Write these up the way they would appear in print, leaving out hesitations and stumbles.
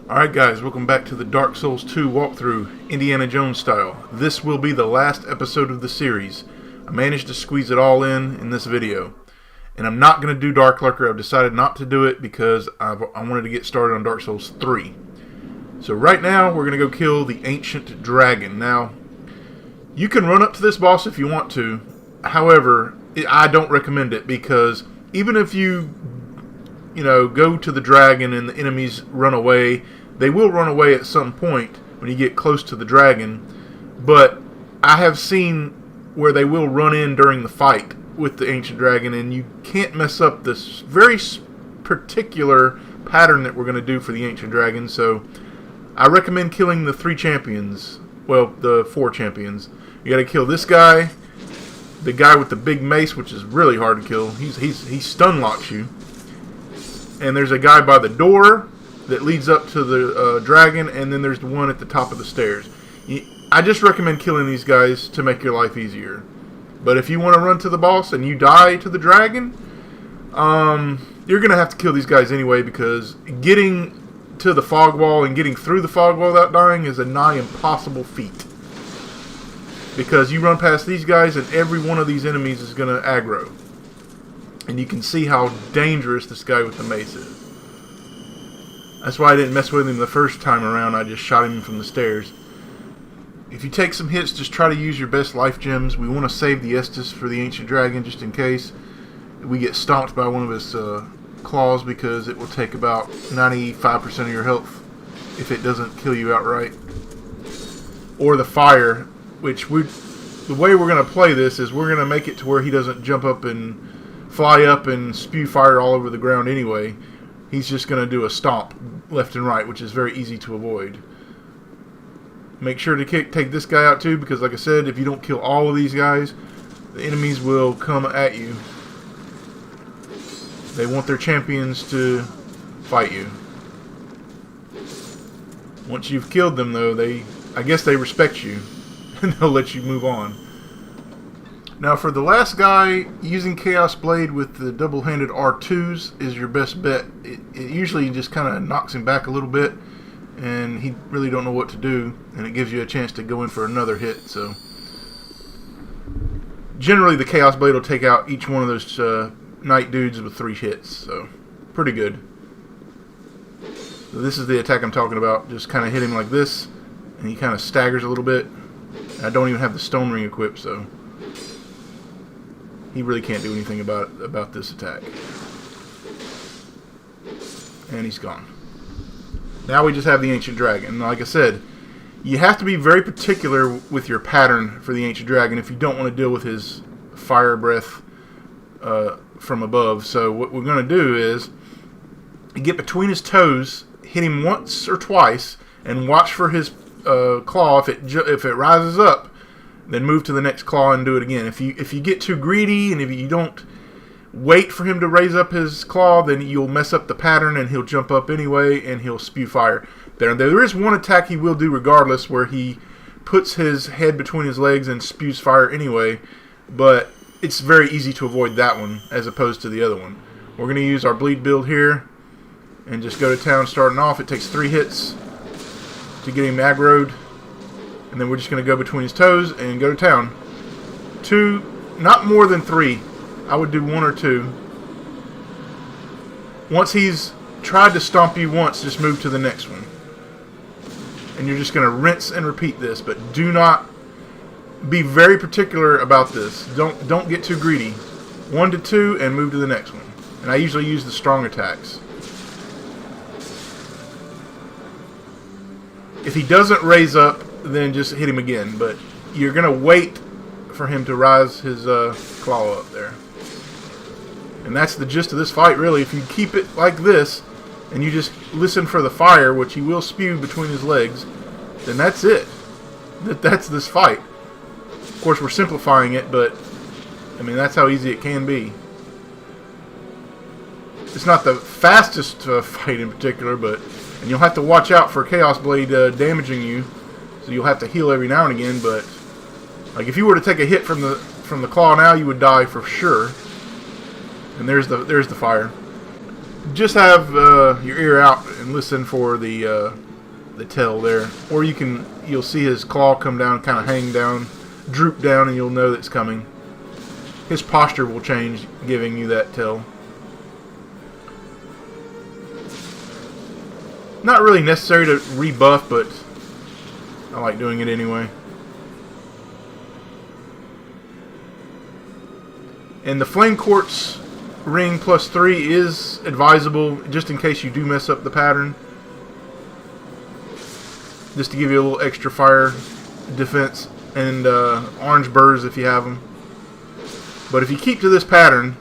Alright guys, welcome back to the Dark Souls 2 walkthrough, Indiana Jones style. This will be the last episode of the series. I managed to squeeze it all in this video. And I'm not going to do Dark Lurker. I've decided not to do it because I wanted to get started on Dark Souls 3. So right now, we're going to go kill the Ancient Dragon. Now, you can run up to this boss if you want to. However, I don't recommend it because even if you go to the dragon and the enemies run away, they will run away at some point when you get close to the dragon. But I have seen where they will run in during the fight with the Ancient Dragon, and you can't mess up this very particular pattern that we're going to do for the Ancient Dragon. So I recommend killing the 3 champions. Well, the 4 champions. You got to kill this guy, the guy with the big mace, which is really hard to kill. He stun locks you. And there's a guy by the door that leads up to the dragon, and then there's the one at the top of the stairs. I just recommend killing these guys to make your life easier. But if you want to run to the boss and you die to the dragon, you're going to have to kill these guys anyway, because getting to the fog wall and getting through the fog wall without dying is a nigh impossible feat. Because you run past these guys and every one of these enemies is going to aggro. And you can see how dangerous this guy with the mace is. That's why I didn't mess with him the first time around. I just shot him from the stairs. If you take some hits, just try to use your best life gems. We want to save the Estus for the Ancient Dragon just in case we get stomped by one of his claws, because it will take about 95% of your health if it doesn't kill you outright. Or the fire, which the way we're going to play this is we're going to make it to where he doesn't jump up and fly up and spew fire all over the ground anyway. He's just going to do a stomp left and right, which is very easy to avoid. Make sure to take this guy out too, because like I said, if you don't kill all of these guys, the enemies will come at you. They want their champions to fight you. Once you've killed them though, I guess they respect you and they'll let you move on. Now for the last guy, using Chaos Blade with the double-handed R2s is your best bet. It usually just kind of knocks him back a little bit, and he really don't know what to do, and it gives you a chance to go in for another hit. So generally the Chaos Blade will take out each one of those knight dudes with 3 hits, so pretty good. So this is the attack I'm talking about. Just kind of hit him like this, and he kind of staggers a little bit. I don't even have the stone ring equipped, so he really can't do anything about this attack. And he's gone. Now we just have the Ancient Dragon. Like I said, you have to be very particular with your pattern for the Ancient Dragon if you don't want to deal with his fire breath from above. So what we're going to do is get between his toes, hit him once or twice, and watch for his claw. If it rises up, then move to the next claw and do it again. If you get too greedy and if you don't wait for him to raise up his claw, then you'll mess up the pattern and he'll jump up anyway and he'll spew fire. There is one attack he will do regardless, where he puts his head between his legs and spews fire anyway, but it's very easy to avoid that one as opposed to the other one. We're going to use our bleed build here and just go to town starting off. It takes 3 hits to get him aggroed. And then we're just going to go between his toes and go to town. 2, not more than 3. I would do 1 or 2. Once he's tried to stomp you once, just move to the next one. And you're just going to rinse and repeat this. But do not be very particular about this. Don't get too greedy. 1 to 2 and move to the next one. And I usually use the strong attacks. If he doesn't raise up, then just hit him again, but you're going to wait for him to rise his claw up there. And that's the gist of this fight, really. If you keep it like this, and you just listen for the fire, which he will spew between his legs, then that's it. That's this fight. Of course, we're simplifying it, but I mean, that's how easy it can be. It's not the fastest fight in particular, and you'll have to watch out for Chaos Blade damaging you. So you'll have to heal every now and again, but like if you were to take a hit from the claw now, you would die for sure. And there's the fire. Just have your ear out and listen for the tail there, or you'll see his claw come down, kind of hang down, droop down, and you'll know that it's coming. His posture will change, giving you that tail. Not really necessary to rebuff, but I like doing it anyway. And the Flame Quartz ring +3 is advisable, just in case you do mess up the pattern. Just to give you a little extra fire defense, and orange burrs if you have them. But if you keep to this pattern,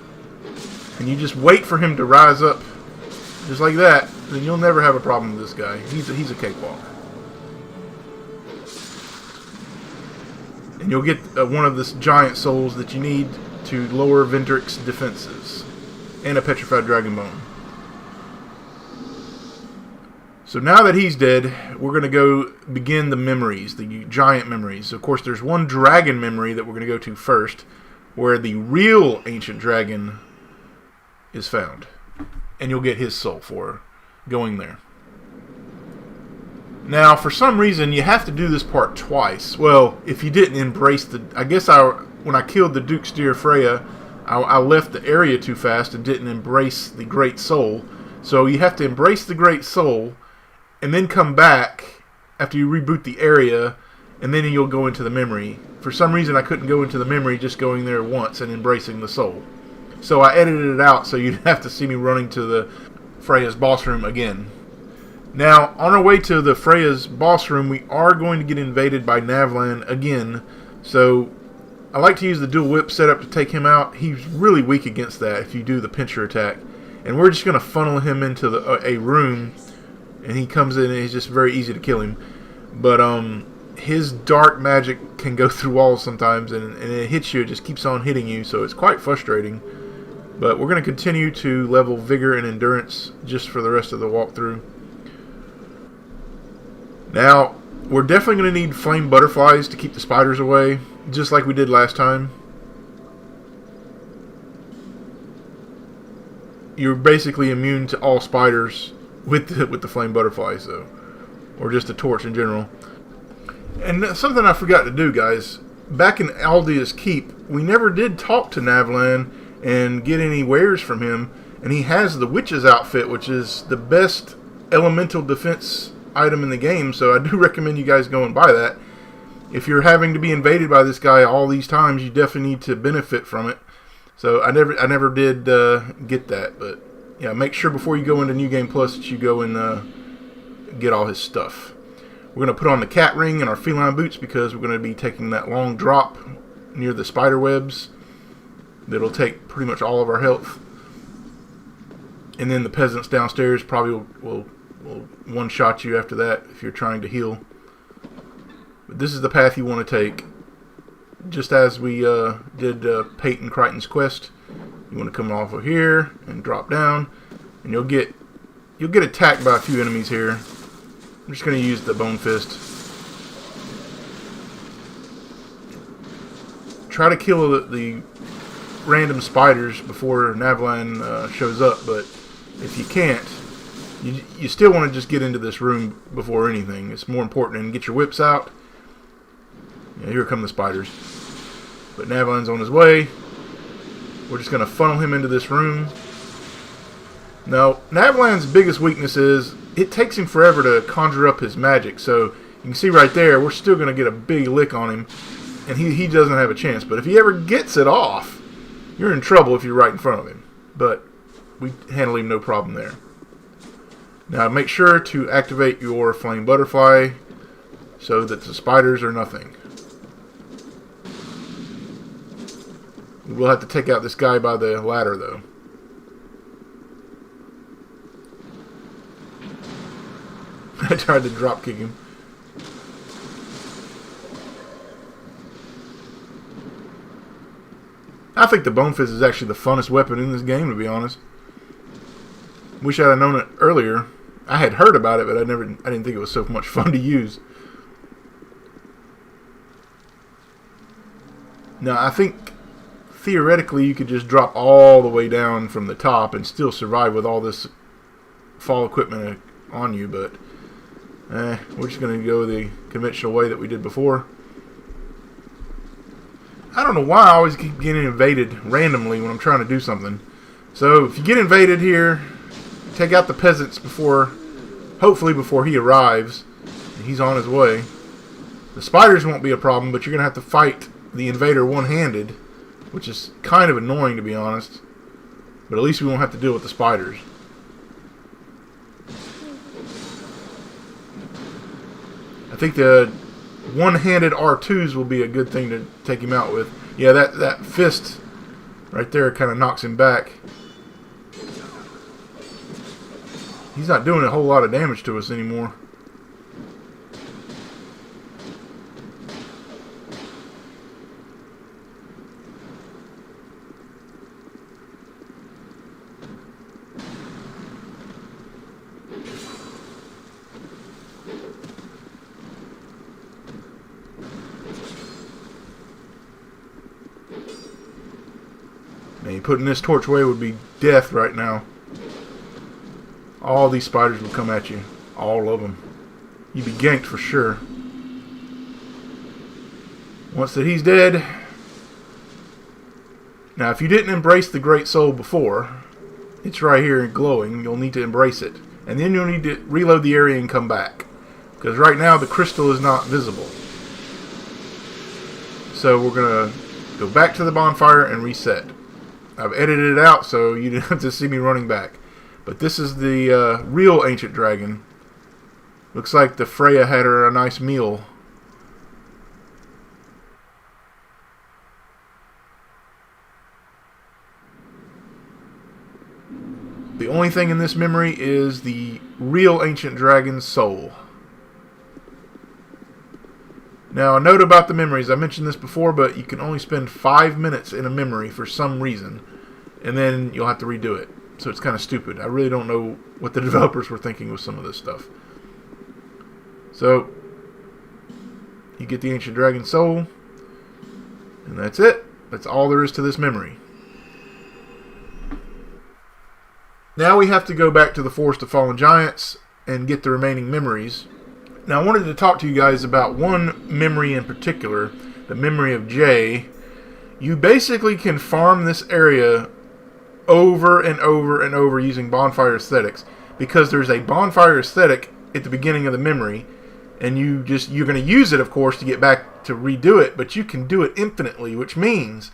and you just wait for him to rise up, just like that, then you'll never have a problem with this guy. He's a cakewalk. And you'll get one of the giant souls that you need to lower Vendrick's defenses, and a petrified dragon bone. So now that he's dead, we're going to go begin the memories, the giant memories. Of course, there's one dragon memory that we're going to go to first, where the real ancient dragon is found. And you'll get his soul for going there. Now, for some reason, you have to do this part twice. Well, if you didn't embrace the... I guess when I killed the Duke's Deer Freya, I left the area too fast and didn't embrace the Great Soul. So you have to embrace the Great Soul, and then come back after you reboot the area, and then you'll go into the memory. For some reason, I couldn't go into the memory just going there once and embracing the soul. So I edited it out so you'd have to see me running to the Freya's boss room again. Now, on our way to the Freya's boss room, we are going to get invaded by Navlan again. So I like to use the dual whip setup to take him out. He's really weak against that if you do the pincher attack. And we're just going to funnel him into a room, and he comes in and it's just very easy to kill him. But his dark magic can go through walls sometimes, and it hits you. It just keeps on hitting you, so it's quite frustrating. But we're going to continue to level vigor and endurance just for the rest of the walkthrough. Now, we're definitely going to need flame butterflies to keep the spiders away, just like we did last time. You're basically immune to all spiders with the flame butterflies, though, or just a torch in general. And something I forgot to do, guys. Back in Aldea's Keep, we never did talk to Navlan and get any wares from him, and he has the witch's outfit, which is the best elemental defense item in the game, so I do recommend you guys go and buy that. If you're having to be invaded by this guy all these times, you definitely need to benefit from it. So I never did get that, but yeah, make sure before you go into New Game Plus that you go and get all his stuff. We're going to put on the cat ring and our feline boots because we're going to be taking that long drop near the spider webs. That'll take pretty much all of our health. And then the peasants downstairs probably will one-shot you after that if you're trying to heal. But this is the path you want to take. Just as we did Peyton Crichton's quest, you want to come off of here and drop down, and you'll get attacked by a few enemies here. I'm just going to use the Bone Fist. Try to kill the random spiders before Navlan shows up, but if you can't, you still want to just get into this room before anything. It's more important. And get your whips out. Yeah, here come the spiders. But Navlan's on his way. We're just going to funnel him into this room. Now, Navlan's biggest weakness is it takes him forever to conjure up his magic. So you can see right there, we're still going to get a big lick on him. And he doesn't have a chance. But if he ever gets it off, you're in trouble if you're right in front of him. But we handle him no problem there. Now make sure to activate your flame butterfly so that the spiders are nothing. We will have to take out this guy by the ladder, though. I tried to drop kick him. I think the Bone Fist is actually the funnest weapon in this game, to be honest. Wish I'd have known it earlier. I had heard about it, but I didn't think it was so much fun to use. Now, I think theoretically you could just drop all the way down from the top and still survive with all this fall equipment on you, but we're just going to go the conventional way that we did before. I don't know why I always keep getting invaded randomly when I'm trying to do something. So if you get invaded here, take out the peasants hopefully before he arrives. He's on his way. The spiders won't be a problem, but you're going to have to fight the invader one-handed, which is kind of annoying, to be honest. But at least we won't have to deal with the spiders. I think the one-handed R2s will be a good thing to take him out with. Yeah, that fist right there kind of knocks him back. He's not doing a whole lot of damage to us anymore. Man, putting this torch away would be death right now. All these spiders will come at you. All of them. You'd be ganked for sure. Once that he's dead. Now, if you didn't embrace the Great Soul before, it's right here glowing. You'll need to embrace it. And then you'll need to reload the area and come back. Because right now the crystal is not visible. So we're going to go back to the bonfire and reset. I've edited it out so you didn't have to see me running back. But this is the real ancient dragon. Looks like the Freya had her a nice meal. The only thing in this memory is the real ancient dragon's soul. Now, a note about the memories. I mentioned this before, but you can only spend 5 minutes in a memory for some reason. And then you'll have to redo it. So it's kind of stupid. I really don't know what the developers were thinking with some of this stuff. So, you get the ancient dragon soul. And that's it. That's all there is to this memory. Now we have to go back to the Forest of Fallen Giants and get the remaining memories. Now I wanted to talk to you guys about one memory in particular, the memory of Jay. You basically can farm this area over and over and over using bonfire aesthetics, because there's a bonfire aesthetic at the beginning of the memory, and you're going to use it, of course, to get back to redo it, but you can do it infinitely, which means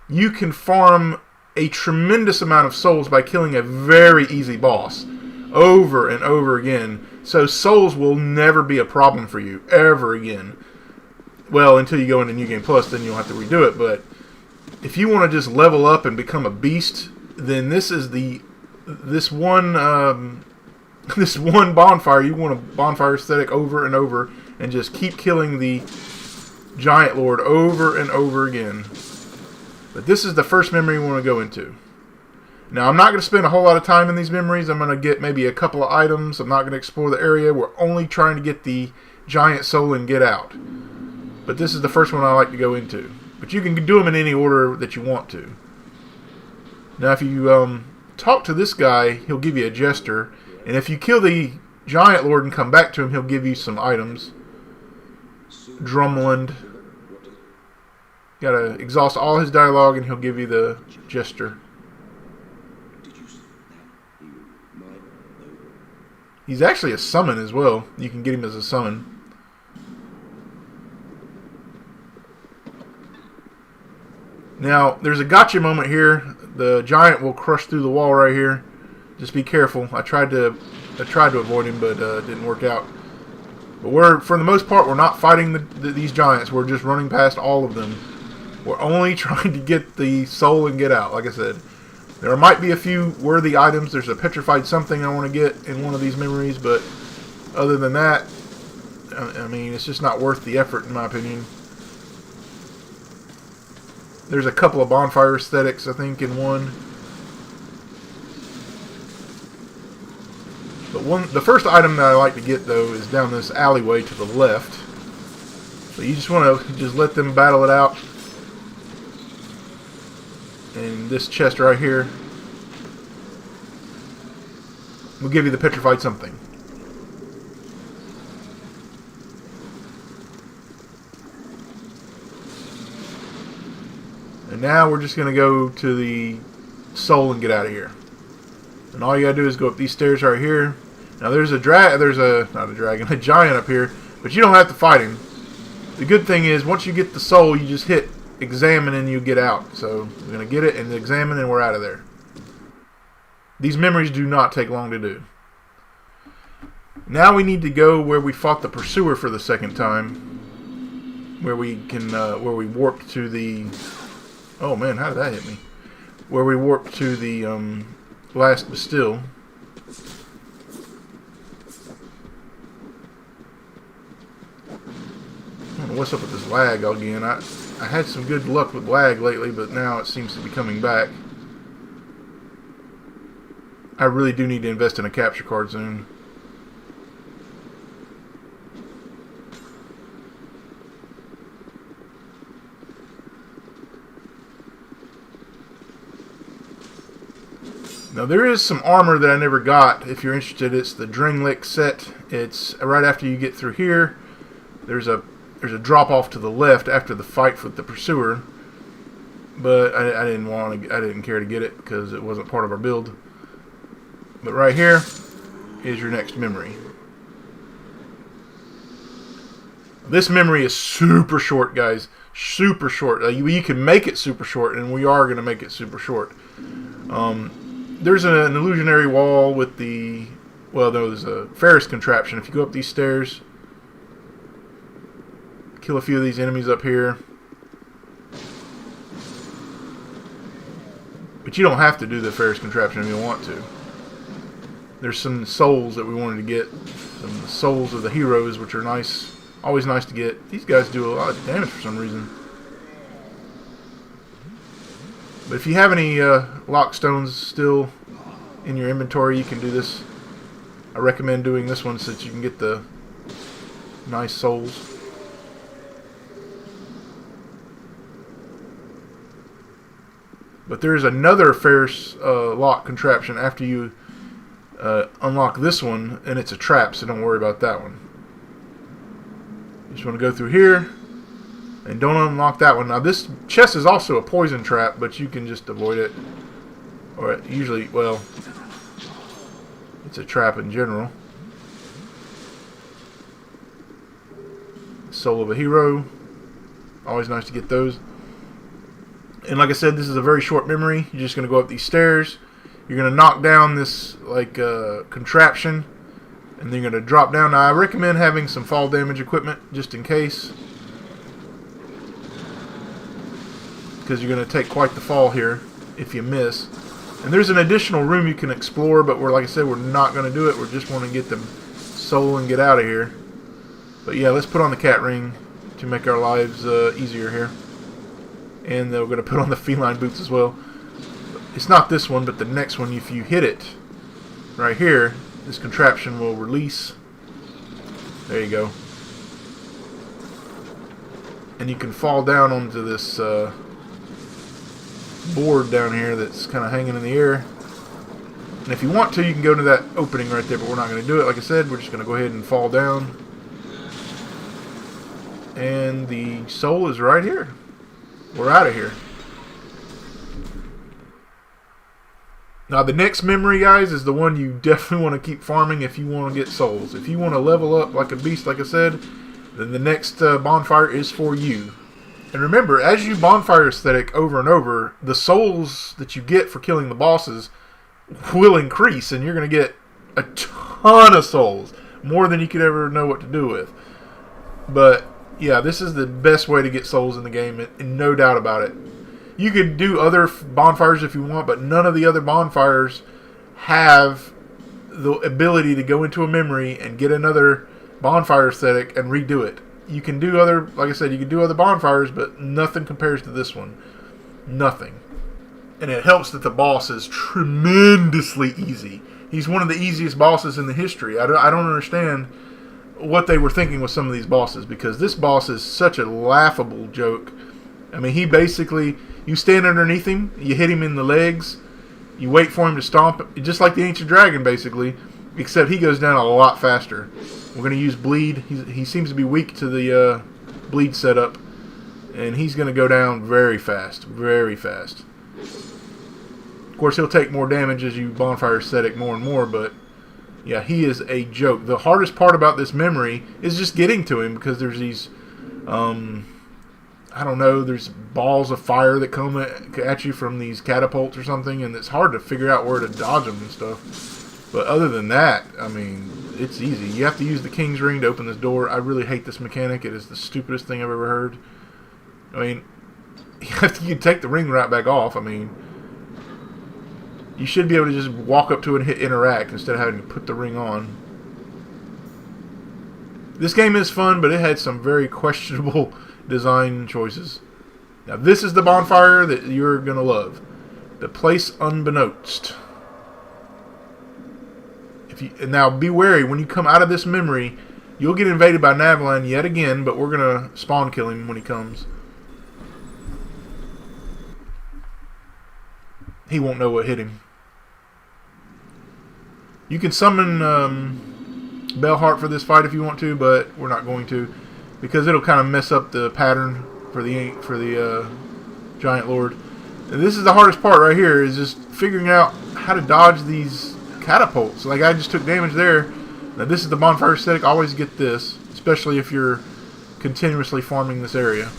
you can farm a tremendous amount of souls by killing a very easy boss over and over again. So souls will never be a problem for you ever again. Well, until you go into New Game Plus, then you'll have to redo it. But if you want to just level up and become a beast, then this is this one bonfire. You want a bonfire aesthetic over and over, and just keep killing the Giant Lord over and over again. But this is the first memory we want to go into. Now, I'm not going to spend a whole lot of time in these memories. I'm going to get maybe a couple of items. I'm not going to explore the area. We're only trying to get the giant soul and get out. But this is the first one I like to go into. But you can do them in any order that you want to. Now, if you talk to this guy, he'll give you a jester. And if you kill the giant lord and come back to him, he'll give you some items. Drumland. Gotta exhaust all his dialogue and he'll give you the jester. He's actually a summon as well. You can get him as a summon. Now, there's a gotcha moment here. The giant will crush through the wall right here. Just be careful. I tried to avoid him, but it didn't work out. But for the most part, we're not fighting these giants. We're just running past all of them. We're only trying to get the soul and get out, like I said. There might be a few worthy items. There's a petrified something I want to get in one of these memories, but other than that, I mean, it's just not worth the effort, in my opinion. There's a couple of bonfire aesthetics, I think, in one. But the first item that I like to get, though, is down this alleyway to the left. So you just want to let them battle it out. And this chest right here will give you the petrified something. And now we're just going to go to the soul and get out of here. And all you got to do is go up these stairs right here. Now there's a a giant up here, but you don't have to fight him. The good thing is once you get the soul, you just hit examine and you get out. So we're going to get it and examine and we're out of there. These memories do not take long to do. Now we need to go where we fought the pursuer for the second time, where we warped to the. Oh man, how did that hit me? Where we warped to the last Bastille. I don't know what's up with this lag again. I had some good luck with lag lately, but now it seems to be coming back. I really do need to invest in a capture card soon. Now there is some armor that I never got. If you're interested, it's the Dringlik set. It's right after you get through here. There's a drop off to the left after the fight with the pursuer, but I didn't care to get it because it wasn't part of our build. But right here is your next memory. This memory is super short, guys. Super short. You can make it super short, and we are going to make it super short. There's an illusionary wall with the... Well, there's a Ferris contraption. If you go up these stairs, kill a few of these enemies up here. But you don't have to do the Ferris contraption if you want to. There's some souls that we wanted to get. Some souls of the heroes, which are nice. Always nice to get. These guys do a lot of damage for some reason. But if you have any lock stones still in your inventory, you can do this. I recommend doing this one so that you can get the nice souls. But there's another Ferris lock contraption after you unlock this one, and it's a trap, so don't worry about that one. You just want to go through here. And don't unlock that one. Now this chest is also a poison trap, but you can just avoid it. Or usually, well, it's a trap in general. Soul of a hero. Always nice to get those. And like I said, this is a very short memory. You're just going to go up these stairs. You're going to knock down this contraption. And then you're going to drop down. Now I recommend having some fall damage equipment just in case. Because you're going to take quite the fall here if you miss. And there's an additional room you can explore, but like I said, we're not going to do it. We're just want to get the soul and get out of here. But yeah, let's put on the cat ring to make our lives easier here. And we're going to put on the feline boots as well. It's not this one, but the next one, if you hit it right here, this contraption will release. There you go. And you can fall down onto this board down here that's kind of hanging in the air. And if you want to, you can go to that opening right there, but we're not going to do it. Like I said, we're just going to go ahead and fall down. And the soul is right here. We're out of here. Now the next memory, guys, is the one you definitely want to keep farming if you want to get souls. If you want to level up like a beast, like I said, then the next bonfire is for you. And remember, as you bonfire aesthetic over and over, the souls that you get for killing the bosses will increase, and you're going to get a ton of souls. More than you could ever know what to do with. But, yeah, this is the best way to get souls in the game, and no doubt about it. You could do other bonfires if you want, but none of the other bonfires have the ability to go into a memory and get another bonfire aesthetic and redo it. You can do other, like I said, you can do other bonfires, but nothing compares to this one. Nothing. And it helps that the boss is tremendously easy. He's one of the easiest bosses in the history. I don't understand what they were thinking with some of these bosses, because this boss is such a laughable joke. I mean, he basically, You stand underneath him, you hit him in the legs, you wait for him to stomp, just like the Ancient Dragon, basically, except he goes down a lot faster. We're going to use Bleed. He seems to be weak to the Bleed setup, and he's going to go down very fast, very fast. Of course, he'll take more damage as you Bonfire Ascetic more and more, but yeah, he is a joke. The hardest part about this memory is just getting to him, because there's these, I don't know, there's balls of fire that come at you from these catapults or something, and it's hard to figure out where to dodge them and stuff. But other than that, I mean, it's easy. You have to use the King's Ring to open this door. I really hate this mechanic. It is the stupidest thing I've ever heard. I mean, you take the ring right back off. I mean, you should be able to just walk up to it and hit interact instead of having to put the ring on. This game is fun, but it had some very questionable design choices. Now, this is the bonfire that you're going to love. The Place Unbeknownst. Now, be wary. When you come out of this memory, you'll get invaded by Navalan yet again, but we're going to spawn kill him when he comes. He won't know what hit him. You can summon Bellheart for this fight if you want to, but we're not going to, because it'll kind of mess up the pattern for the Giant Lord. And this is the hardest part right here, is just figuring out how to dodge these catapults. Like, I just took damage there. Now, this is the Bonfire Ascetic. Always get this, especially if you're continuously farming this area.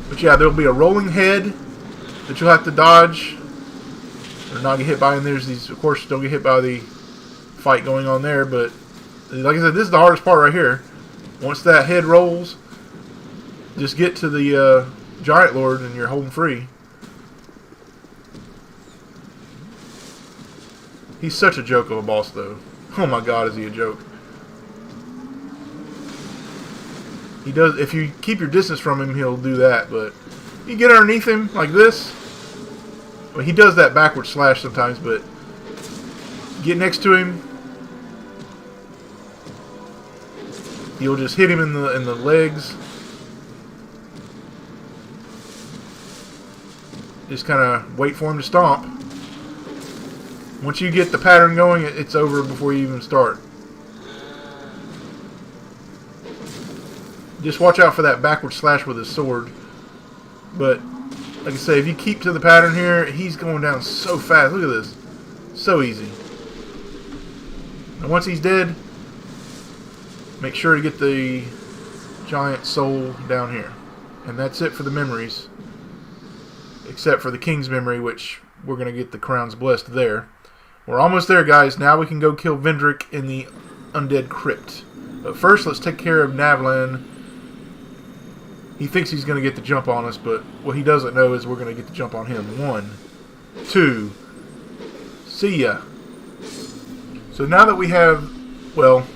But yeah, there'll be a rolling head that you'll have to dodge or not get hit by, and there's these, of course, don't get hit by the fight going on there, but like I said, this is the hardest part right here. Once that head rolls, just get to the Giant Lord and you're holding free. He's such a joke of a boss, though. Oh my god, is he a joke. He does, if you keep your distance from him, he'll do that, but you get underneath him like this. Well, he does that backward slash sometimes, but get next to him, you'll just hit him in the legs. Just kind of wait for him to stomp. Once you get the pattern going, it's over before you even start. Just watch out for that backward slash with his sword. But like I say, if you keep to the pattern here, he's going down so fast. Look at this. So easy. And once he's dead, make sure to get the giant soul down here. And that's it for the memories. Except for the King's memory, which we're going to get the crowns blessed there. We're almost there, guys. Now we can go kill Vendrick in the Undead Crypt. But first, let's take care of Navalan. He thinks he's going to get the jump on us, but what he doesn't know is we're going to get the jump on him. 1, 2, see ya. So now that we have, well,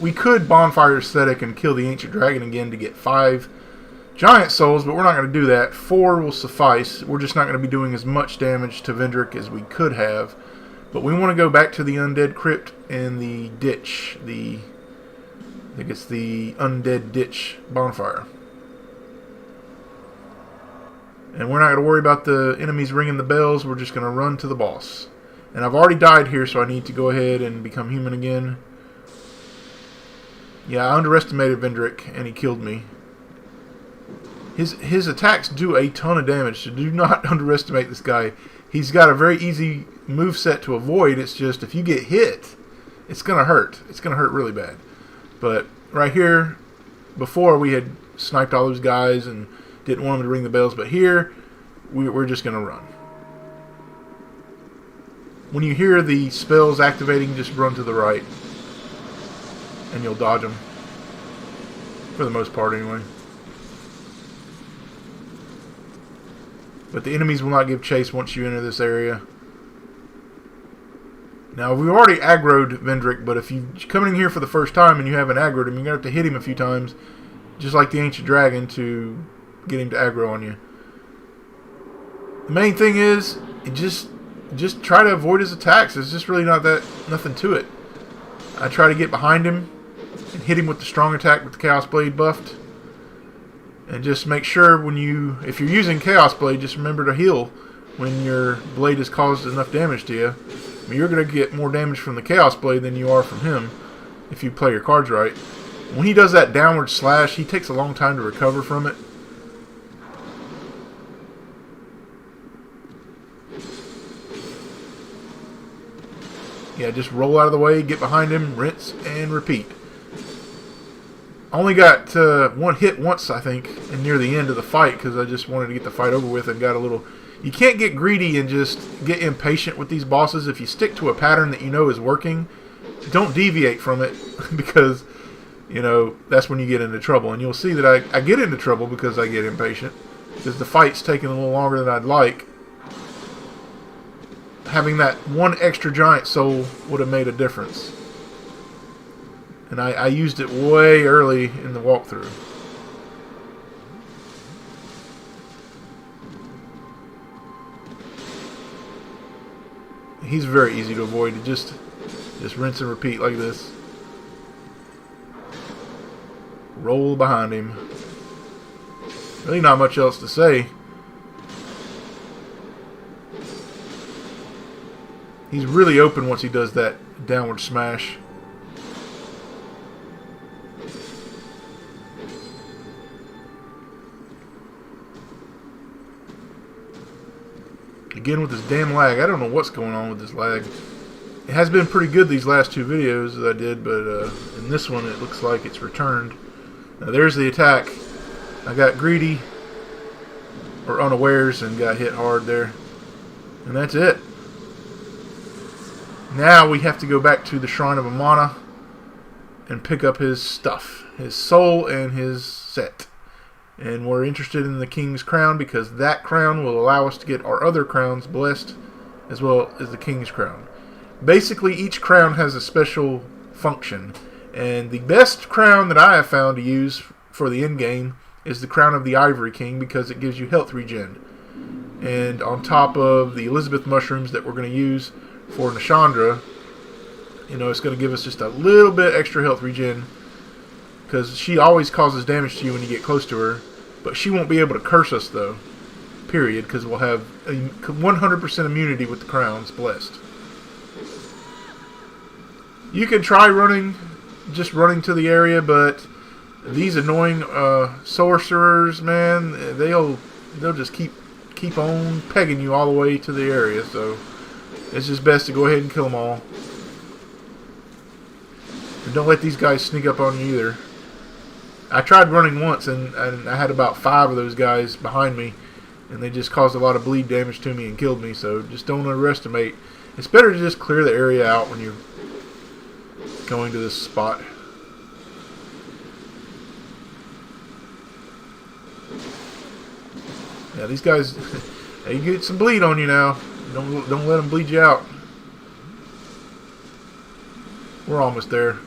we could Bonfire Ascetic and kill the Ancient Dragon again to get 5 Giant Souls, but we're not going to do that. 4 will suffice. We're just not going to be doing as much damage to Vendrick as we could have. But we want to go back to the Undead Crypt and the ditch. I think it's the Undead Ditch Bonfire. And we're not going to worry about the enemies ringing the bells. We're just going to run to the boss. And I've already died here, so I need to go ahead and become human again. Yeah, I underestimated Vendrick, and he killed me. His attacks do a ton of damage, so do not underestimate this guy. He's got a very easy moveset to avoid. It's just, if you get hit, it's going to hurt. It's going to hurt really bad. But right here, before we had sniped all those guys and didn't want them to ring the bells, but here, we're just going to run. When you hear the spells activating, just run to the right, and you'll dodge them. For the most part, anyway. But the enemies will not give chase once you enter this area. Now, we've already aggroed Vendrick, but if you come in here for the first time and you haven't aggroed him, you're going to have to hit him a few times, just like the Ancient Dragon, to get him to aggro on you. The main thing is, just try to avoid his attacks. There's just really nothing to it. I try to get behind him and hit him with the strong attack with the Chaos Blade buffed. And just make sure if you're using Chaos Blade, just remember to heal when your blade has caused enough damage to you. I mean, you're going to get more damage from the Chaos Blade than you are from him if you play your cards right. When he does that downward slash, he takes a long time to recover from it. Yeah, just roll out of the way, get behind him, rinse, and repeat. I only got one hit once, I think, and near the end of the fight, because I just wanted to get the fight over with and got a little... You can't get greedy and just get impatient with these bosses. If you stick to a pattern that you know is working, don't deviate from it, because, you know, that's when you get into trouble. And you'll see that I get into trouble because I get impatient, because the fight's taking a little longer than I'd like. Having that one extra giant soul would have made a difference. And I used it way early in the walkthrough. He's very easy to avoid. Just rinse and repeat like this. Roll behind him. Really not much else to say. He's really open once he does that downward smash. Again with this damn lag. I don't know what's going on with this lag. It has been pretty good these last two videos that I did, but in this one it looks like it's returned. Now there's the attack. I got greedy or unawares and got hit hard there. And that's it. Now we have to go back to the Shrine of Amana and pick up his stuff. His soul and his set. And we're interested in the King's Crown because that crown will allow us to get our other crowns blessed as well as the King's Crown. Basically each crown has a special function. And the best crown that I have found to use for the end game is the crown of the Ivory King because it gives you health regen. And on top of the Elizabeth mushrooms that we're going to use for Nishandra, you know, it's going to give us just a little bit extra health regen because she always causes damage to you when you get close to her, but she won't be able to curse us though, period, because we'll have 100% immunity with the crowns blessed. You can try just running to the area, but these annoying sorcerers, man, they'll just keep on pegging you all the way to the area, so it's just best to go ahead and kill them all. And don't let these guys sneak up on you either. I tried running once and I had about 5 of those guys behind me and they just caused a lot of bleed damage to me and killed me, so just don't underestimate. It's better to just clear the area out when you're going to this spot. Yeah, these guys, you get some bleed on you now. Don't let them bleed you out. We're almost there.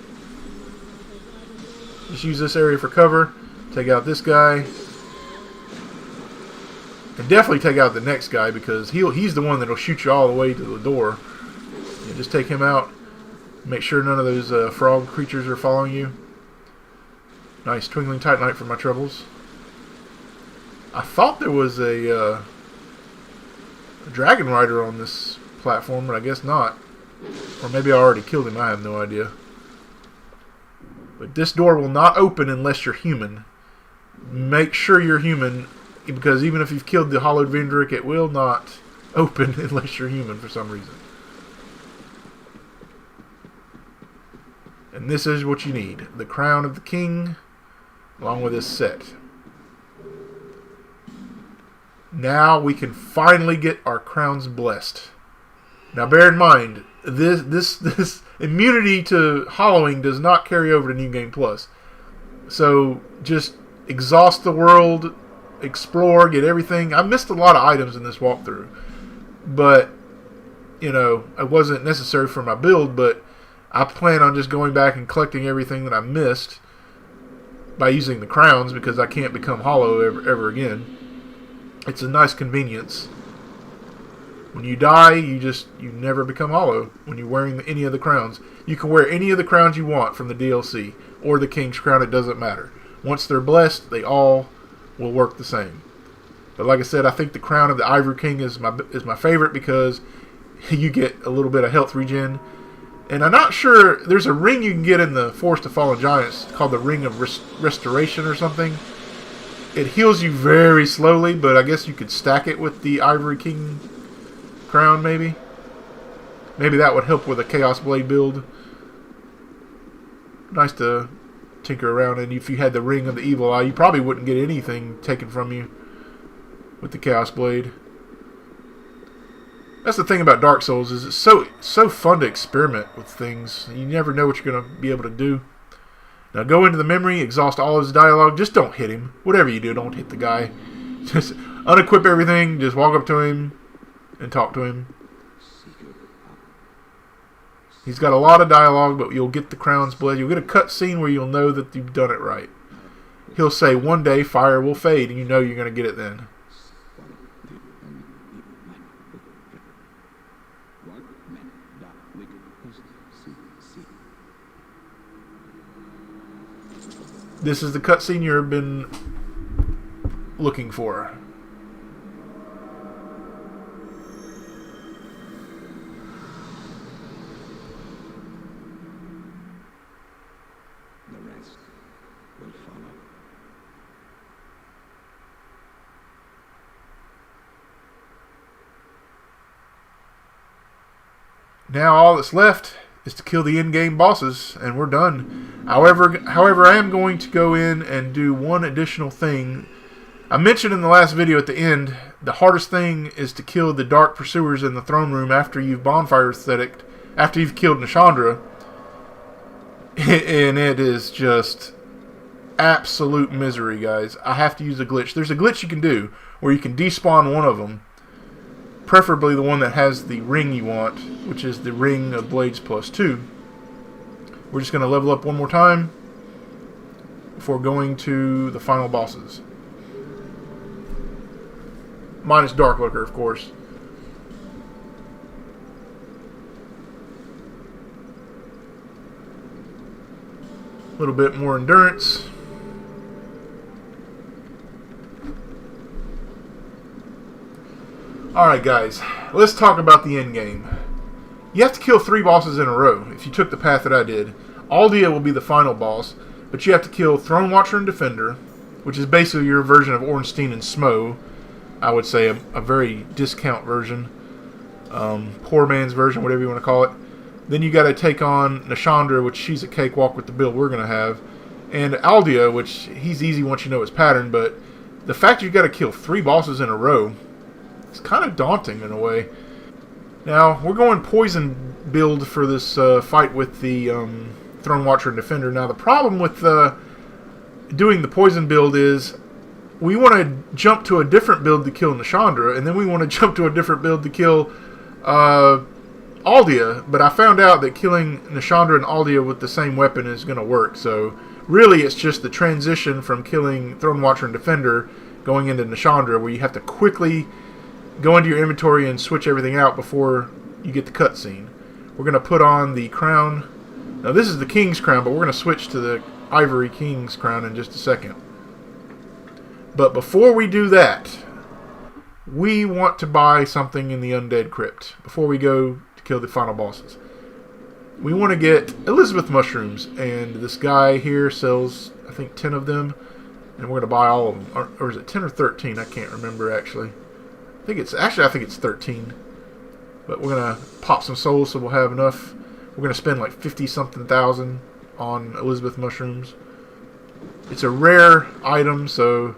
Just use this area for cover. Take out this guy. And definitely take out the next guy because he's the one that'll shoot you all the way to the door. Yeah, just take him out. Make sure none of those frog creatures are following you. Nice twinkling titanite for my troubles. I thought there was a dragon rider on this platform, but I guess not. Or maybe I already killed him, I have no idea. But this door will not open unless you're human. Make sure you're human, because even if you've killed the Hollowed Vendrick, it will not open unless you're human for some reason. And this is what you need. The Crown of the King, along with this set. Now we can finally get our crowns blessed. Now bear in mind, this immunity to hollowing does not carry over to New Game Plus. So just exhaust the world, explore, get everything. I missed a lot of items in this walkthrough. But, you know, it wasn't necessary for my build, but I plan on just going back and collecting everything that I missed by using the crowns because I can't become hollow ever again. It's a nice convenience. When you die, you never become hollow when you're wearing any of the crowns. You can wear any of the crowns you want from the DLC or the King's Crown, it doesn't matter. Once they're blessed, they all will work the same. But like I said, I think the Crown of the Ivory King is my favorite because you get a little bit of health regen. And I'm not sure, there's a ring you can get in the Forest of Fallen Giants called the Ring of Restoration or something. It heals you very slowly, but I guess you could stack it with the Ivory King crown, maybe. Maybe that would help with a Chaos Blade build. Nice to tinker around, and if you had the Ring of the Evil Eye, you probably wouldn't get anything taken from you with the Chaos Blade. That's the thing about Dark Souls, is it's so fun to experiment with things. You never know what you're going to be able to do. Now go into the memory, exhaust all of his dialogue. Just don't hit him. Whatever you do, don't hit the guy. Just unequip everything. Just walk up to him and talk to him. He's got a lot of dialogue, but you'll get the Crown's Blade. You'll get a cut scene where you'll know that you've done it right. He'll say, "One day fire will fade," and you know you're going to get it then. This is the cutscene you've been looking for. The rest will follow. Now all that's left is to kill the in-game bosses, and we're done. However, I am going to go in and do one additional thing. I mentioned in the last video at the end, the hardest thing is to kill the Dark Pursuers in the throne room after you've bonfire aesthetic, after you've killed Nashandra. And it is just absolute misery, guys. I have to use a glitch. There's a glitch you can do where you can despawn one of them. Preferably the one that has the ring you want, which is the Ring of Blades +2. We're just going to level up one more time before going to the final bosses. Minus Darklurker, of course. A little bit more endurance. Alright guys, let's talk about the end game. You have to kill 3 bosses in a row if you took the path that I did. Aldia will be the final boss, but you have to kill Throne Watcher and Defender, which is basically your version of Ornstein and Smo. I would say a very discount version. Poor man's version, whatever you want to call it. Then you got to take on Nashandra, which she's a cakewalk with the build we're going to have. And Aldia, which he's easy once you know his pattern, but the fact you've got to kill 3 bosses in a row, it's kind of daunting in a way. Now, we're going poison build for this fight with the Throne Watcher and Defender. Now, the problem with doing the poison build is we want to jump to a different build to kill Nashandra, and then we want to jump to a different build to kill Aldia. But I found out that killing Nashandra and Aldia with the same weapon is going to work. So, really, it's just the transition from killing Throne Watcher and Defender going into Nashandra, where you have to quickly go into your inventory and switch everything out before you get the cutscene. We're going to put on the crown. Now this is the King's crown, but we're going to switch to the Ivory King's crown in just a second. But before we do that, we want to buy something in the Undead Crypt before we go to kill the final bosses. We want to get Elizabeth mushrooms, and this guy here sells, I think, 10 of them, and we're going to buy all of them. Or is it 10 or 13? I can't remember actually. I think it's 13. But we're going to pop some souls so we'll have enough. We're going to spend like 50-something thousand on Elizabeth mushrooms. It's a rare item, so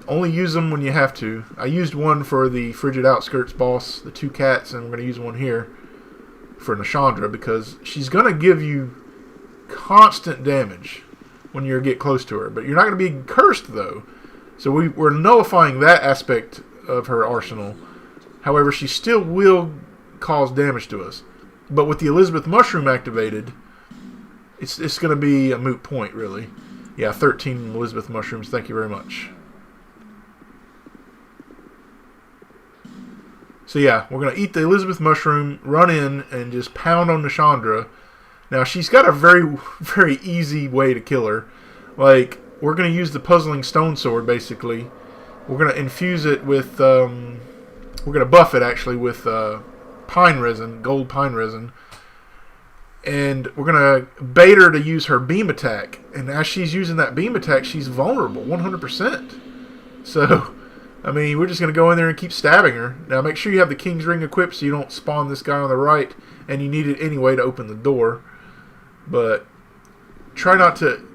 only use them when you have to. I used one for the Frigid Outskirts boss, the 2 cats, and we're going to use one here for Nashandra because she's going to give you constant damage when you get close to her. But you're not going to be cursed, though. So we're nullifying that aspect of her arsenal. However, she still will cause damage to us. But with the Elizabeth mushroom activated, it's going to be a moot point, really. Yeah, 13 Elizabeth mushrooms. Thank you very much. So yeah, we're going to eat the Elizabeth mushroom, run in, and just pound on Nashandra. Now, she's got a very, very easy way to kill her. Like, we're going to use the puzzling stone sword, basically. We're going to infuse it with, we're going to buff it, actually, with pine resin, gold pine resin. And we're going to bait her to use her beam attack. And as she's using that beam attack, she's vulnerable, 100%. So, I mean, we're just going to go in there and keep stabbing her. Now, make sure you have the King's Ring equipped so you don't spawn this guy on the right. And you need it anyway to open the door. But try not to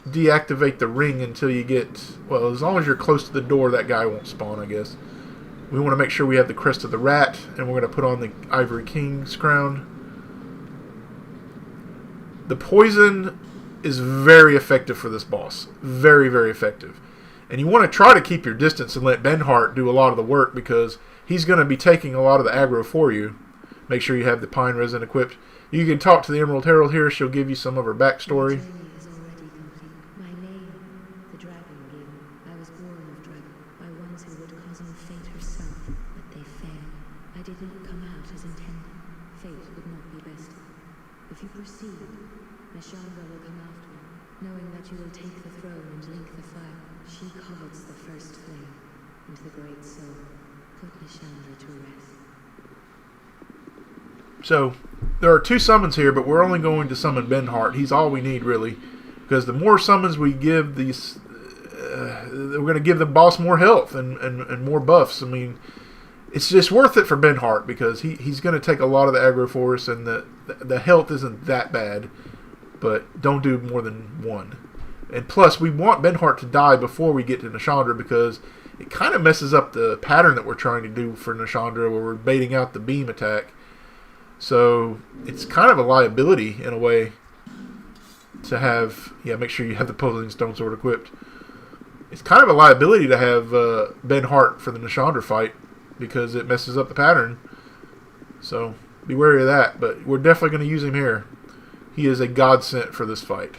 deactivate the ring until you get... Well, as long as you're close to the door, that guy won't spawn, I guess. We want to make sure we have the Crest of the Rat. And we're going to put on the Ivory King's crown. The poison is very effective for this boss. Very, very effective. And you want to try to keep your distance and let Benhart do a lot of the work because he's going to be taking a lot of the aggro for you. Make sure you have the pine resin equipped. You can talk to the Emerald Herald here. She'll give you some of her backstory. So, there are 2 summons here, but we're only going to summon Benhart. He's all we need, really. Because the more summons we give these... we're going to give the boss more health and more buffs. I mean, it's just worth it for Benhart because he's going to take a lot of the aggro for us, and the health isn't that bad. But don't do more than 1. And plus, we want Benhart to die before we get to Nashandra because it kind of messes up the pattern that we're trying to do for Nashandra where we're baiting out the beam attack. So it's kind of a liability in a way to have, make sure you have the puzzling stone sword equipped. It's kind of a liability to have Benhart for the Nashandra fight because it messes up the pattern. So be wary of that, but we're definitely going to use him here. He is a godsend for this fight.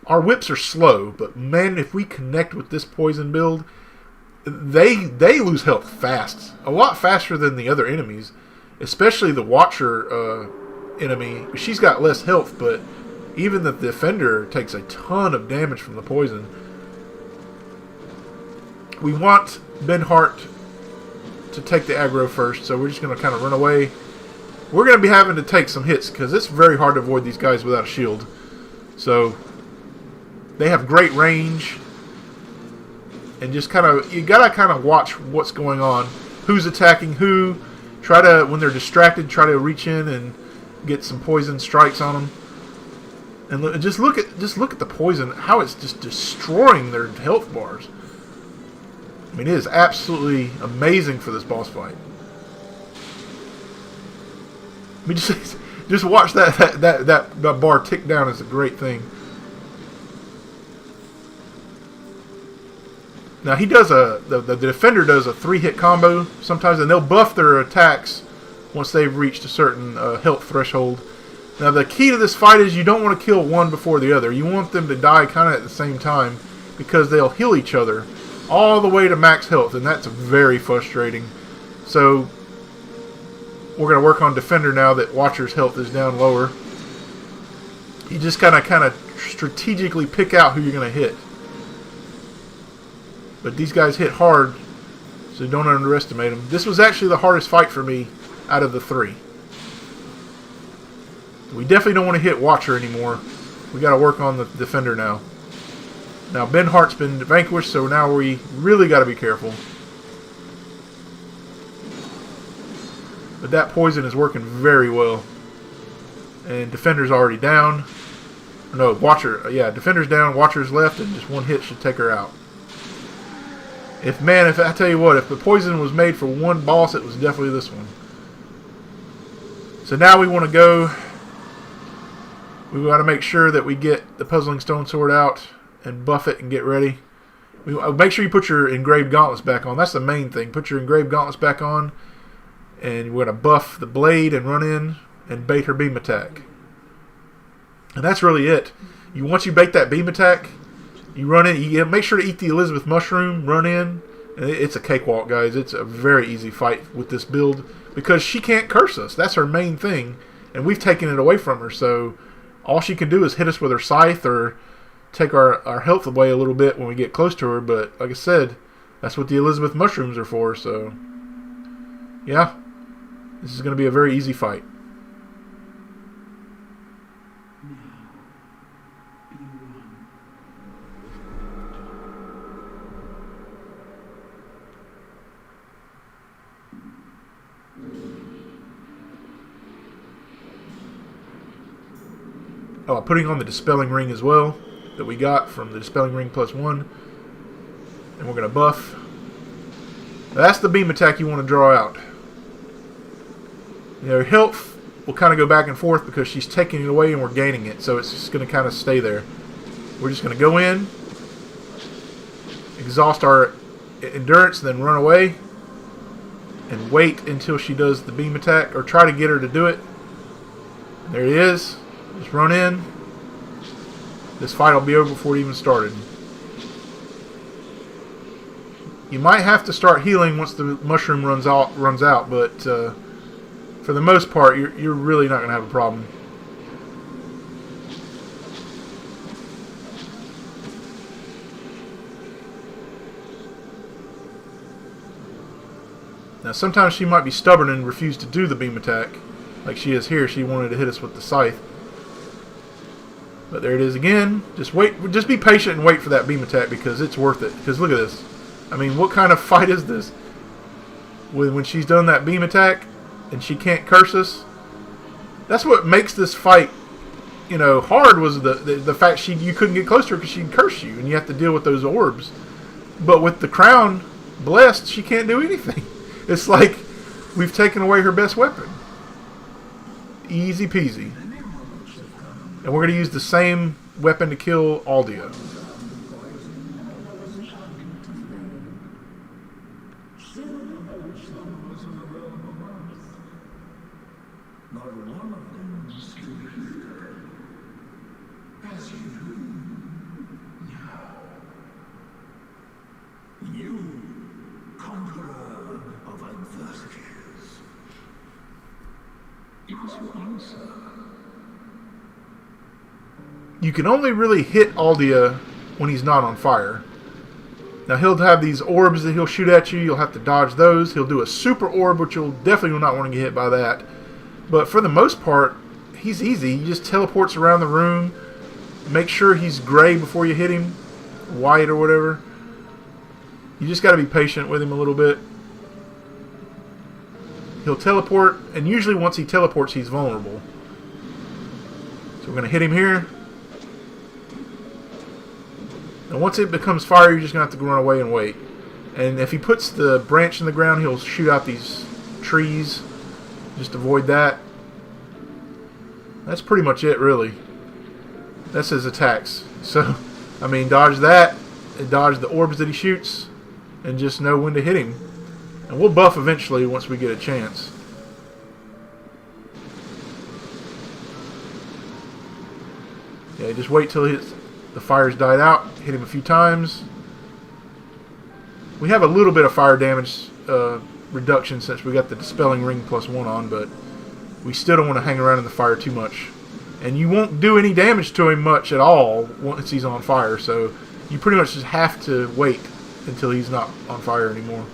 Our whips are slow, but man, if we connect with this poison build, they lose health fast. A lot faster than the other enemies. Especially the Watcher enemy. She's got less health, but even the Defender takes a ton of damage from the poison. We want Benhart to take the aggro first, so we're just going to kind of run away. We're going to be having to take some hits, because it's very hard to avoid these guys without a shield. So, they have great range. And just kind of, you got to kind of watch what's going on. Who's attacking who. Try to, when they're distracted, try to reach in and get some poison strikes on them. And just look at the poison, how it's just destroying their health bars. I mean, it is absolutely amazing for this boss fight. I mean, just watch that bar tick down. It's a great thing. Now he does the defender does a 3-hit combo sometimes, and they'll buff their attacks once they've reached a certain health threshold. Now the key to this fight is you don't want to kill one before the other. You want them to die kind of at the same time because they'll heal each other all the way to max health, and that's very frustrating. So we're going to work on defender now that Watcher's health is down lower. You just kind of strategically pick out who you're going to hit. But these guys hit hard, so don't underestimate them. This was actually the hardest fight for me out of the 3. We definitely don't want to hit Watcher anymore. We got to work on the defender now. Now Benhart's been vanquished, so now we really got to be careful. But that poison is working very well. And defender's already down. No, Watcher. Yeah, defender's down. Watcher's left, and just 1 hit should take her out. If I tell you what, if the poison was made for one boss, it was definitely this one. So now we want to go. We got to make sure that we get the puzzling stone sword out and buff it and get ready. Make sure you put your engraved gauntlets back on. That's the main thing. Put your engraved gauntlets back on, and we're going to buff the blade and run in and bait her beam attack. And that's really it. Once you bait that beam attack, you run in, you make sure to eat the Elizabeth mushroom, run in, and it's a cakewalk, guys. It's a very easy fight with this build because she can't curse us. That's her main thing, and we've taken it away from her. So all she can do is hit us with her scythe or take our health away a little bit when we get close to her, but like I said, that's what the Elizabeth mushrooms are for, so yeah, this is going to be a very easy fight. Oh, I'm putting on the Dispelling Ring as well that we got from the Dispelling Ring +1. And we're going to buff. That's the beam attack you want to draw out. You know, her health will kind of go back and forth because she's taking it away and we're gaining it. So it's just going to kind of stay there. We're just going to go in, exhaust our endurance, then run away. And wait until she does the beam attack, or try to get her to do it. There he is. Just run in. This fight will be over before it even started. You might have to start healing once the mushroom runs out, but for the most part, you're really not going to have a problem. Now, sometimes she might be stubborn and refuse to do the beam attack, like she is here. She wanted to hit us with the scythe. But there it is again. Just wait. Just be patient and wait for that beam attack because it's worth it. Because look at this. I mean, what kind of fight is this? When she's done that beam attack and she can't curse us. That's what makes this fight, you know, hard, was the fact you couldn't get close to her because she'd curse you and you have to deal with those orbs. But with the crown blessed, she can't do anything. It's like we've taken away her best weapon. Easy peasy. And we're going to use the same weapon to kill Aldia. You can only really hit Aldia when he's not on fire. Now he'll have these orbs that he'll shoot at you. You'll have to dodge those. He'll do a super orb, which you'll definitely not want to get hit by that. But for the most part, he's easy. He just teleports around the room. Make sure he's gray before you hit him. White or whatever. You just got to be patient with him a little bit. He'll teleport, and usually once he teleports, he's vulnerable. So we're going to hit him here. And once it becomes fire, you're just going to have to run away and wait. And if he puts the branch in the ground, he'll shoot out these trees. Just avoid that. That's pretty much it, really. That's his attacks. So, I mean, dodge that, and dodge the orbs that he shoots, and just know when to hit him. And we'll buff eventually once we get a chance. Yeah, just wait till the fire's died out. Hit him a few times. We have a little bit of fire damage reduction since we got the Dispelling Ring +1 on, but we still don't want to hang around in the fire too much. And you won't do any damage to him much at all once he's on fire, so you pretty much just have to wait until he's not on fire anymore.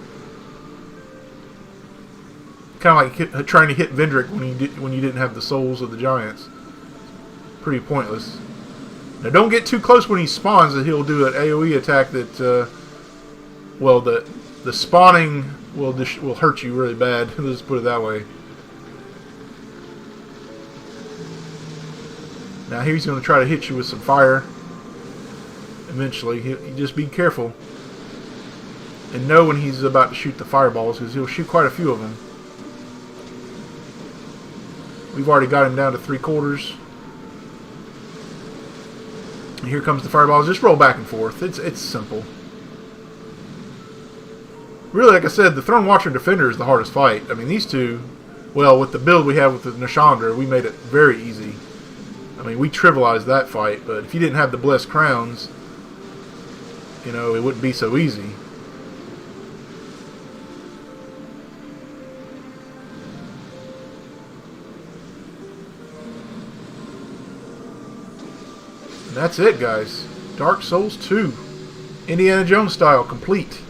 Kind of like trying to hit Vendrick when you didn't have the souls of the giants. Pretty pointless. Now don't get too close when he spawns, and he'll do an AoE attack that, well, the spawning will hurt you really bad. Let's put it that way. Now he's going to try to hit you with some fire. Eventually, you just be careful and know when he's about to shoot the fireballs, because he'll shoot quite a few of them. We've already got him down to 3/4. And here comes the fireballs. Just roll back and forth. It's simple. Really, like I said, the Throne Watcher and Defender is the hardest fight. I mean, these two, well, with the build we have with the Nashandra, we made it very easy. I mean, we trivialized that fight, but if you didn't have the Blessed Crowns, you know, it wouldn't be so easy. And that's it, guys. Dark Souls 2. Indiana Jones style, complete.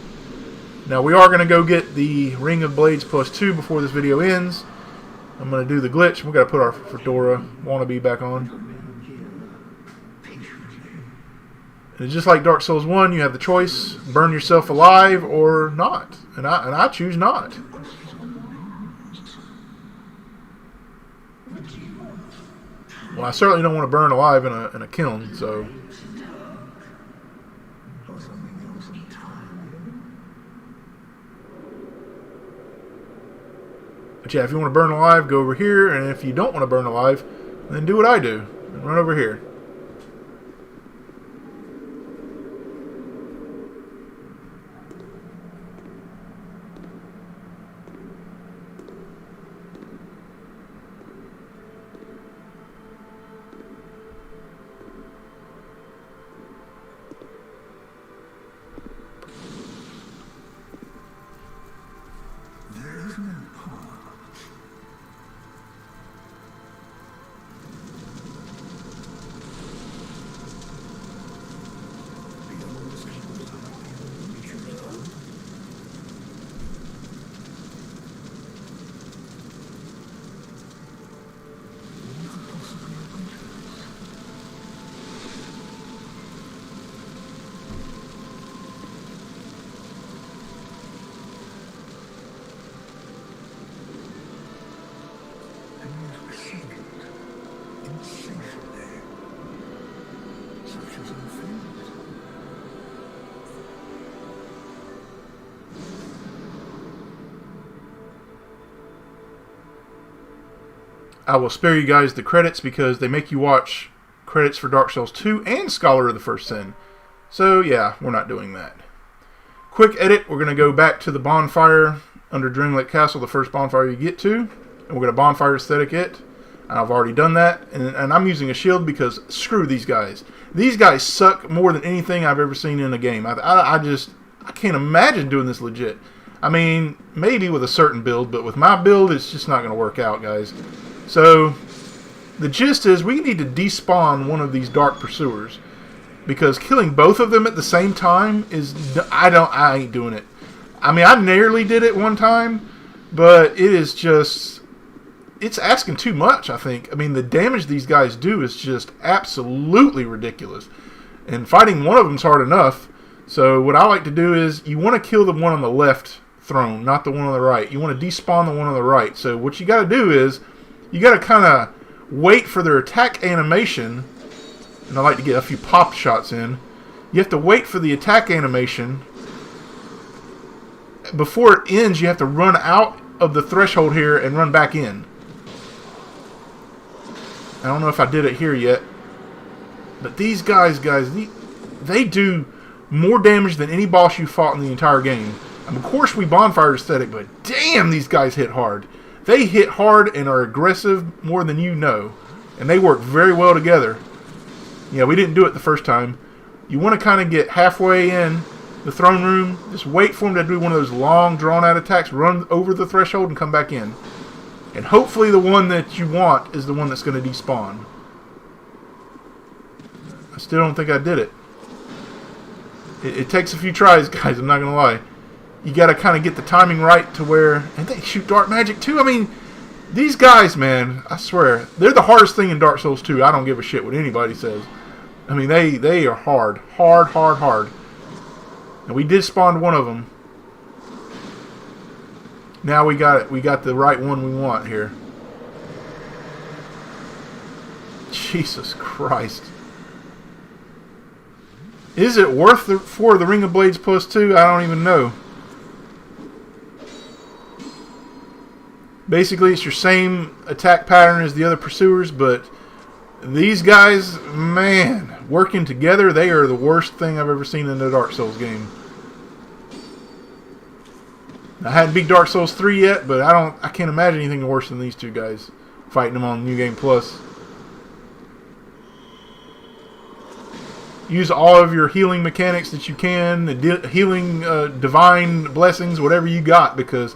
Now we are going to go get the Ring of Blades plus 2 before this video ends. I'm going to do the glitch. We've got to put our Fedora wannabe back on. And it's just like Dark Souls 1, you have the choice, burn yourself alive or not. And I choose not. Well, I certainly don't want to burn alive in a kiln, so... But yeah, if you want to burn alive, go over here, and if you don't want to burn alive, then do what I do, and run over here. I will spare you guys the credits because they make you watch credits for Dark Souls 2 and Scholar of the First Sin. So yeah, we're not doing that. Quick edit, we're going to go back to the bonfire under Dreamlit Castle, the first bonfire you get to. And we're going to bonfire aesthetic it. I've already done that. And I'm using a shield because screw these guys. These guys suck more than anything I've ever seen in a game. I can't imagine doing this legit. I mean, maybe with a certain build, but with my build, it's just not going to work out, guys. So, the gist is we need to despawn one of these Dark Pursuers. Because killing both of them at the same time is... I ain't doing it. I mean, I nearly did it one time, but it is just... It's asking too much, I think. I mean, the damage these guys do is just absolutely ridiculous. And fighting one of them is hard enough. So, what I like to do is, you want to kill the one on the left throne, not the one on the right. You want to despawn the one on the right. So, what you got to do is... You got to kind of wait for their attack animation, and I like to get a few pop shots in. You have to wait for the attack animation. Before it ends, you have to run out of the threshold here and run back in. I don't know if I did it here yet, but these guys, they do more damage than any boss you fought in the entire game. And of course, we bonfire aesthetic, but damn, these guys hit hard. They hit hard and are aggressive more than you know. And they work very well together. Yeah, we didn't do it the first time. You want to kind of get halfway in the throne room. Just wait for them to do one of those long, drawn-out attacks. Run over the threshold and come back in. And hopefully the one that you want is the one that's going to despawn. I still don't think I did it. It takes a few tries, guys. I'm not going to lie. You got to kind of get the timing right to where... And they shoot dark magic too. I mean, these guys, man, I swear, they're the hardest thing in Dark Souls 2. I don't give a shit what anybody says. I mean, they are hard. Hard. And we did spawn one of them. Now we got it. We got the right one we want here. Jesus Christ. Is it worth for the Ring of Blades plus 2? I don't even know. Basically, it's your same attack pattern as the other pursuers, but these guys, man, working together, they are the worst thing I've ever seen in a Dark Souls game. I hadn't beat Dark Souls 3 yet, but I can't imagine anything worse than these two guys fighting them on New Game Plus. Use all of your healing mechanics that you can, healing divine blessings, whatever you got, because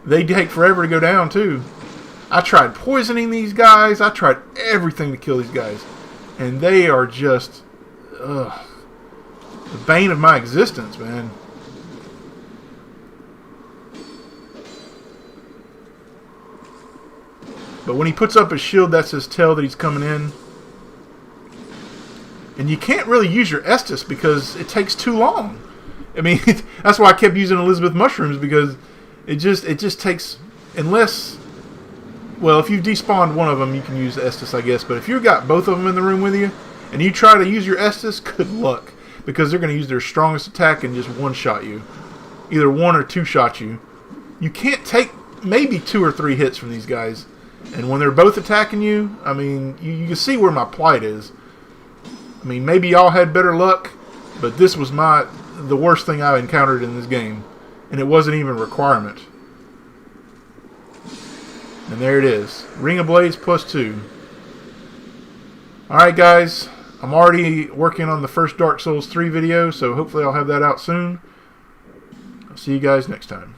they take forever to go down too. I tried poisoning these guys. I tried everything to kill these guys. And they are just... the bane of my existence, man. But when he puts up his shield, that's his tell that he's coming in. And you can't really use your Estus because it takes too long. I mean, that's why I kept using Elizabeth mushrooms, because it just takes, unless, well, if you've despawned one of them, you can use the Estus, I guess. But if you've got both of them in the room with you, and you try to use your Estus, good luck, because they're going to use their strongest attack and just one-shot you. Either one or two-shot you. You can't take maybe 2 or 3 hits from these guys. And when they're both attacking you, I mean, you can see where my plight is. I mean, maybe y'all had better luck, but this was the worst thing I encountered in this game. And it wasn't even a requirement. And there it is. Ring of Blades +2. Alright guys, I'm already working on the first Dark Souls 3 video, so hopefully I'll have that out soon. I'll see you guys next time.